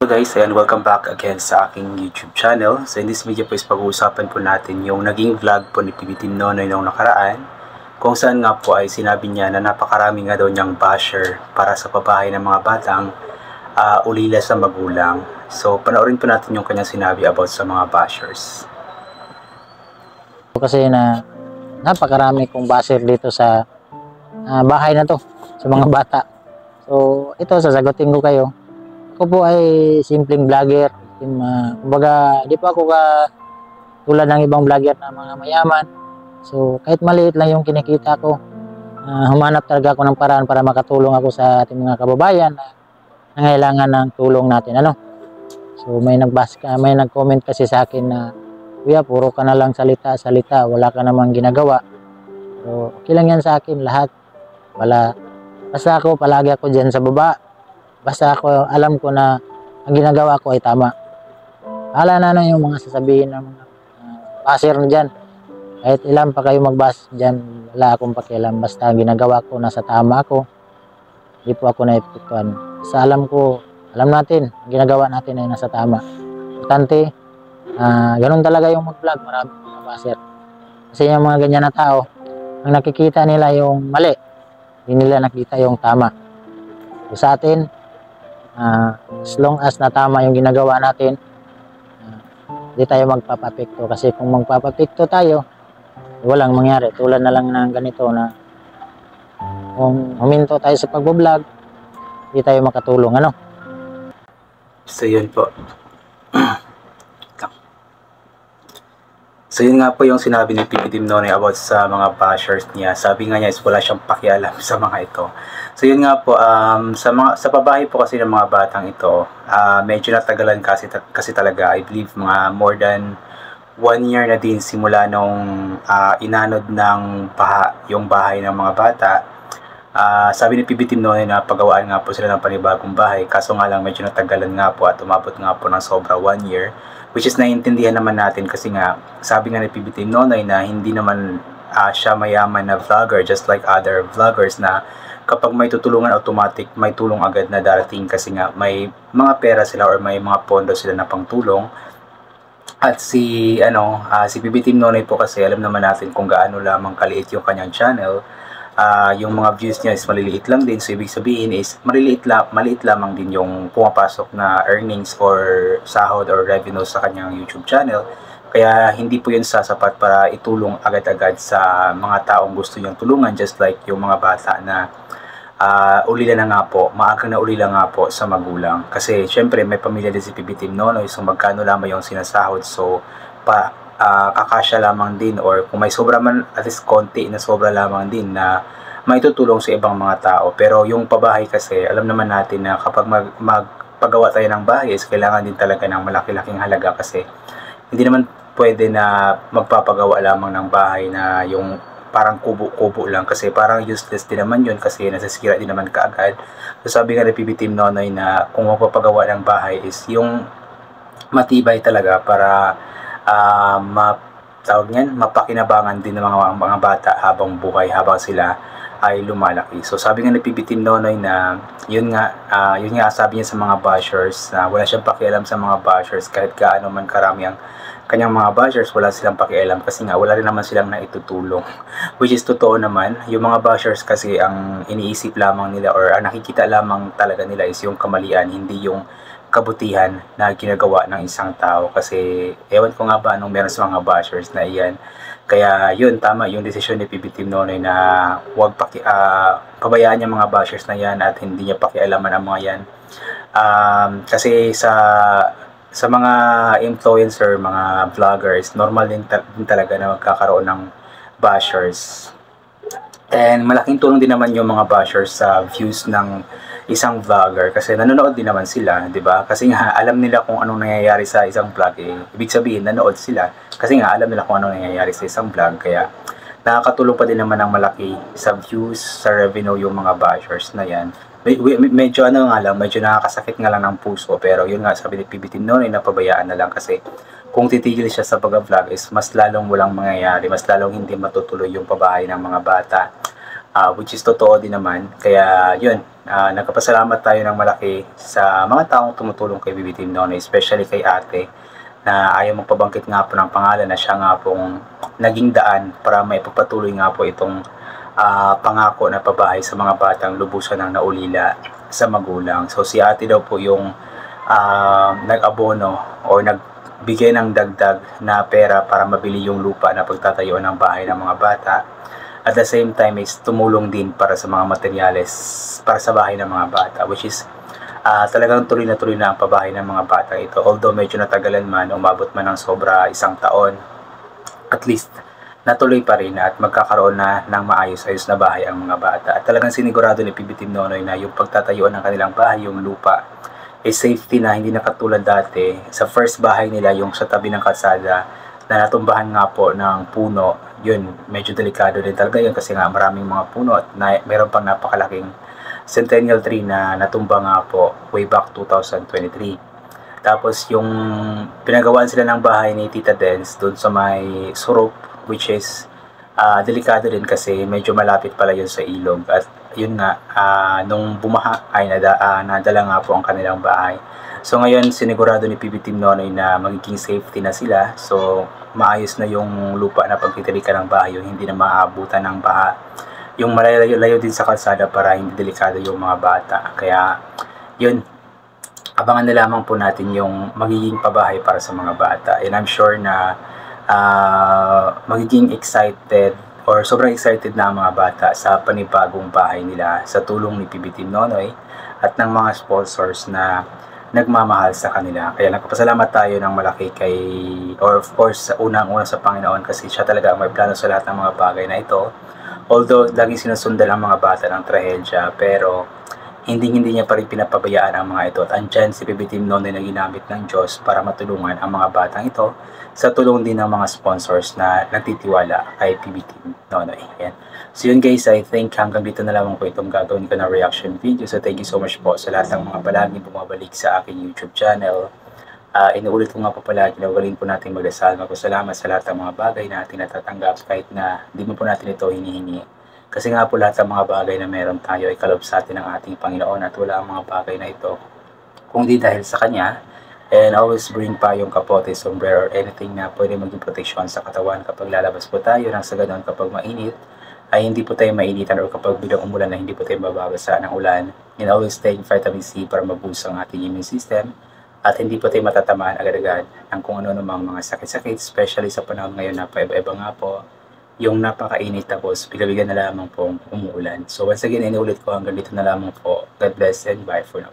Hello guys, and welcome back again sa aking YouTube channel. So in this video po is pag-uusapan po natin yung naging vlog po ni PB Team Nonoy noong nakaraan, kung saan nga po ay sinabi niya na napakarami nga daw niyang basher para sa pabahay ng mga batang ulila sa magulang. So panoorin po natin yung kanyang sinabi about sa mga bashers. Kasi napakarami kong basher dito sa bahay na to, sa mga bata. So ito, sasagutin ko kayo. Ako po ay simpleng vlogger. Kumbaga, di pa ako tulad ng ibang vlogger na mga mayaman. So, kahit maliit lang yung kinikita ko, humanap talaga ako ng paraan para makatulong ako sa ating mga kababayan na nangailangan ng tulong natin. So, may nag-comment kasi sa akin na, "Kuya, puro ka na lang salita, wala ka namang ginagawa." So, okay lang yan sa akin lahat. Basta ako, palagi ako dyan sa baba. Basta ako, alam ko na ang ginagawa ko ay tama. Hala na yung mga sasabihin ng mga basher na dyan. Kahit ilan pa kayo magbas dyan, wala akong pakialam. Basta ang ginagawa ko, nasa tama ako. Hindi po ako naipituan. Basta alam natin, ang ginagawa natin ay nasa tama. Importante, ganun talaga yung mag-vlog. Maraming mga basher. Kasi yung mga ganyan na tao, ang nakikita nila yung mali, hindi nila nakita yung tama. So, sa atin, as long as na tama yung ginagawa natin, hindi tayo magpapapekto. Kasi kung magpapapekto tayo, walang mangyari. Tulad na lang ng ganito na kung huminto tayo sa pagbablog, hindi tayo makatulong. So yun po. So yun nga po yung sinabi ni PB Team Nonoy about sa mga bashers niya. Sabi nga niya is wala siyang pakialam sa mga ito. So yun nga po, sa pabahay po kasi ng mga batang ito, medyo natagalan kasi talaga. I believe mga more than 1 year na din simula nung inanod ng yung bahay ng mga bata. Sabi ni PB Team Nonoy na paggawaan nga po sila ng panibagong bahay, kaso nga lang medyo natagalan nga po at umabot nga po ng sobra 1 year, which is naiintindihan naman natin kasi nga sabi nga ni PB Team Nonoy na hindi naman siya mayaman na vlogger just like other vloggers na kapag may tutulungan automatic may tulong agad na darating kasi nga may mga pera sila or may mga pondo sila na pangtulong. At si PB Team Nonoy po kasi alam naman natin kung gaano lamang kaliit yung kanyang channel. Yung mga views niya is maliliit lang din, so ibig sabihin is maliit lamang din yung pumapasok na earnings or sahod or revenue sa kanyang YouTube channel. Kaya hindi po yun sasapat para itulong agad-agad sa mga taong gusto niyang tulungan, just like yung mga bata na ulila na nga po, maagang na ulila nga po sa magulang. Kasi syempre may pamilya din si PB Team Nonoy, so magkano lamang yung sinasahod, so kakasya lamang din, or kung may sobra man at least konti na sobra lamang din na maitutulong sa ibang mga tao. Pero yung pabahay kasi, alam naman natin na kapag magpagawa tayo ng bahay is kailangan din talaga ng malaki-laking halaga kasi hindi naman pwede na magpapagawa lamang ng bahay na yung parang kubo-kubo lang kasi parang useless din naman yun kasi nasisira din naman kaagad. So sabi nga ng PB Team Nonoy na kung magpapagawa ng bahay is yung matibay talaga para mapakinabangan din ng mga bata habang buhay, habang sila ay lumalaki. So sabi nga ni PB Team Nonoy na yun nga sabi niya sa mga bashers na wala siyang pakialam sa mga bashers kahit gaano man karami ang kanyang mga bashers, wala silang pakialam kasi nga wala rin naman silang naitutulong. Which is totoo naman, yung mga bashers kasi ang iniisip lamang nila or ang nakikita lamang talaga nila is yung kamalian, hindi yung kabutihan na ginagawa ng isang tao. Kasi ewan ko nga ba anong meron sa mga bashers na iyan. Kaya yun, tama yung desisyon ni PB Team Nonoy na huwag pabayaan niya mga bashers na yan at hindi niya pakialaman ang mga yan. Kasi sa mga influencer, mga vloggers, normal din talaga na magkakaroon ng bashers. And malaking tulong din naman yung mga bashers sa views ng isang vlogger kasi nanonood din naman sila, 'di ba? Kasi nga alam nila kung anong nangyayari sa isang vlog, ibig sabihin nanood sila kasi nga alam nila kung anong nangyayari sa isang vlog, kaya nakakatulong pa din naman ng malaki sa views, sa revenue yung mga bashers na yan. Medyo medyo nakakasakit nga lang ng puso, pero yun nga sabi ni PB Team Nonoy na pabayaan na lang kasi kung titigil siya sa pag-vlog is mas lalong walang mangyayari, mas lalong hindi matutuloy yung pabahay ng mga bata, which is totoo din naman. Kaya yun, nagpapasalamat tayo ng malaki sa mga taong tumutulong kay BB Team Nonoy, especially kay ate na ayaw magpabangkit nga po ng pangalan na siya nga pong naging daan para may pagpatuloy nga po itong pangako na pabahay sa mga batang lubusan ng naulila sa magulang. So si ate daw po yung nag-abono o nagbigay ng dagdag na pera para mabili yung lupa na pagtatayuan ng bahay ng mga bata. At the same time is tumulong din para sa mga materyales para sa bahay ng mga bata, which is talagang tuloy na ang pabahay ng mga bata ito. Although medyo natagalan man, umabot man ng sobra 1 taon, at least natuloy pa rin at magkakaroon na ng maayos-ayos na bahay ang mga bata. At talagang sinigurado ni PB Team Nonoy na yung pagtatayuan ng kanilang bahay, yung lupa, is safety na, hindi na katulad dati. Sa first bahay nila, yung sa tabi ng kalsada, na natumbahan nga po ng puno, yun, medyo delikado din talaga yun kasi nga maraming mga puno at meron pang napakalaking centennial tree na natumba nga po way back 2023. Tapos yung pinagawaan sila ng bahay ni Tita Dens doon sa may Surup, which is delikado din kasi medyo malapit pala yun sa ilog. At yun nga, nung bumaha ay nadala nga po ang kanilang bahay. So ngayon sinigurado ni PB Team Nonoy na magiging safety na sila. So maayos na yung lupa na pagtitirikan ng bahay, yung hindi na maaabutan ng baha. Yung malayo-layo din sa kalsada para hindi delikado yung mga bata. Kaya yun, abangan na lamang po natin yung magiging pabahay para sa mga bata. And I'm sure na magiging excited or sobrang excited na ang mga bata sa panibagong bahay nila sa tulong ni PB Team Nonoy at ng mga sponsors na nagmamahal sa kanila. Kaya nagpapasalamat tayo ng malaki kay, or of course, unang-una sa Panginoon kasi siya talaga ang may plano sa lahat ng mga bagay na ito. Although, laging sinusundan ang mga bata ng trahedya, pero hindi niya pa rin pinapabayaan ang mga ito. At andyan si PB Team Nonoy na ginamit ng Diyos para matulungan ang mga batang ito sa tulong din ng mga sponsors na nagtitiwala kay PB Team Nonoy. Ayan. So yun guys, I think hanggang dito na lamang po itong gagawin ko na reaction video. So thank you so much po sa lahat ng mga palaging bumabalik sa aking YouTube channel. Inuulit ko nga po palagi na galing po natin magdasal. Magpasalamat sa lahat ng mga bagay na ating natatanggap kahit na di mo po natin ito hinihingi. Kasi nga po lahat ng mga bagay na meron tayo ay kalob sa atin ng ating Panginoon at wala ang mga bagay na ito kung di dahil sa Kanya. And always bring pa yung kapote, sombrero, or anything na pwede maging proteksyon sa katawan kapag lalabas po tayo nang sa ganoon kapag mainit ay hindi po tayo mainitan or kapag biglang umulan na hindi po tayo mababasa ng ulan. And always take vitamin C para maboost ang ating immune system at hindi po tayo matatamaan agad-agad ng kung ano namang mga sakit-sakit, especially sa panahon ngayon na paiba-iba nga po yung napakainit tapos bigla-bigla na lamang pong umuulan. So once again, inuulit ko hanggang dito na lamang po. God bless and bye for now.